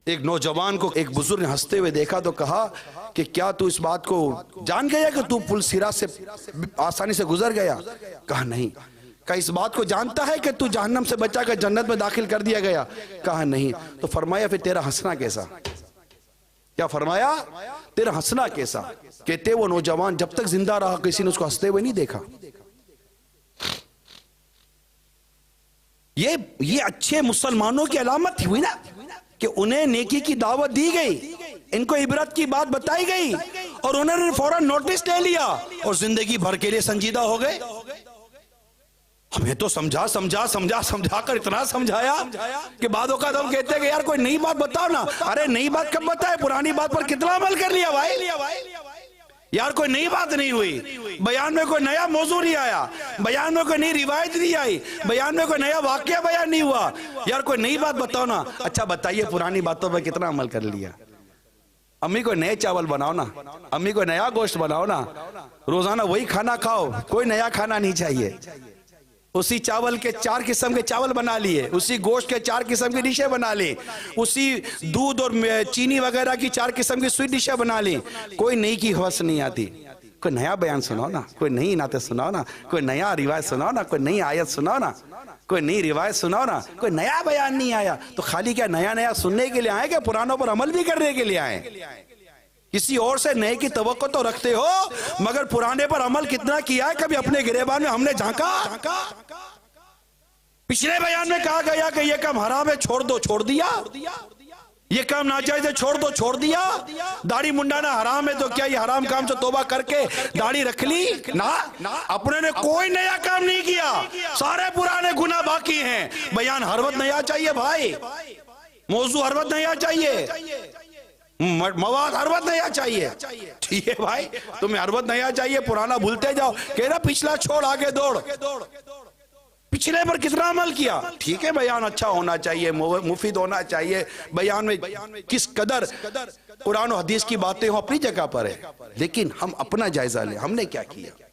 एक नौजवान को एक बुजुर्ग ने हंसते हुए देखा तो कहा कि क्या तू इस बात को जान गया कि तू पुल सिरा से आसानी से गुजर गया? कहा नहीं। कहा इस बात को जानता है कि तू जहन्नम से बचा कर जन्नत में दाखिल कर दिया गया? कहा नहीं। तो फरमाया फिर तेरा हंसना कैसा? क्या फरमाया? तेरा हंसना कैसा? कहते वो नौजवान जब तक जिंदा रहा किसी ने उसको हंसते हुए नहीं देखा। ये अच्छे मुसलमानों की अलामत हुई ना कि उन्हें नेकी की दावत दी गई, इनको इबरत की बात बताई गई और उन्होंने फौरन नोटिस ले लिया और जिंदगी भर के लिए संजीदा हो गए। हमें तो समझा समझा समझा समझा कर इतना समझाया कि बाद औक़ात हम कहते हैं कि यार कोई नई बात बताओ ना। अरे नई बात कब बताए? पुरानी बात पर कितना अमल कर लिया भाई? यार कोई नई बात नहीं हुई, बयान में कोई नया मौजू नहीं आया, बयान में कोई नई रिवायत नहीं आई, बयान में कोई नया वाकया बयान नहीं हुआ। यार कोई नई बात बताओ ना। अच्छा बताइए पुरानी बातों पर कितना अमल कर लिया? अम्मी को नए चावल बनाओ ना, अम्मी को नया गोश्त बनाओ ना, रोजाना वही खाना खाओ, कोई नया खाना नहीं चाहिए। उसी चावल के 4 किस्म के चावल बना लिए, उसी गोश्त के 4 किस्म की डिशें बना ली, उसी दूध और चीनी वगैरह की 4 किस्म की स्वीट डिशें बना ली। कोई नई की हवस नहीं आती। कोई नया बयान सुनाओ ना, कोई नई नाते सुनाओ ना, कोई नया रिवायत सुनाओ ना, कोई नई आयत सुनाओ ना, कोई नई रिवायत सुनाओ ना। कोई नया बयान नहीं आया। तो खाली क्या नया नया सुनने के लिए आए क्या पुरानों पर अमल भी करने के लिए आए? किसी और से नए की तवक्को तो रखते हो, मगर पुराने पर अमल कितना किया है कभी अपने गिरेबान में हमने झांका? पिछले बयान में कहा गया कि यह काम हराम है, छोड़ दो, छोड़ दिया। ये काम नाजायज है, छोड़ दो, छोड़ दिया। दाढ़ी मुंडाना हराम है तो क्या ये हराम काम से तौबा करके दाढ़ी रख ली? ना, अपने ने कोई नया काम नहीं किया, सारे पुराने गुनाह बाकी हैं। बयान हर वक्त नया चाहिए भाई, मौजू हर वक्त नया चाहिए, मवाद हर वक्त नया चाहिए। ठीक है भाई, तुम्हें हर वक्त नया चाहिए, पुराना भूलते जाओ। कह रहा पिछला छोड़ आगे दौड़। पिछले पर कितना अमल किया? ठीक है बयान अच्छा होना चाहिए, मुफीद होना चाहिए, बयान में किस कदर कुरान और हदीस की बातें हो अपनी जगह पर है, लेकिन हम अपना जायजा लें, हमने क्या किया।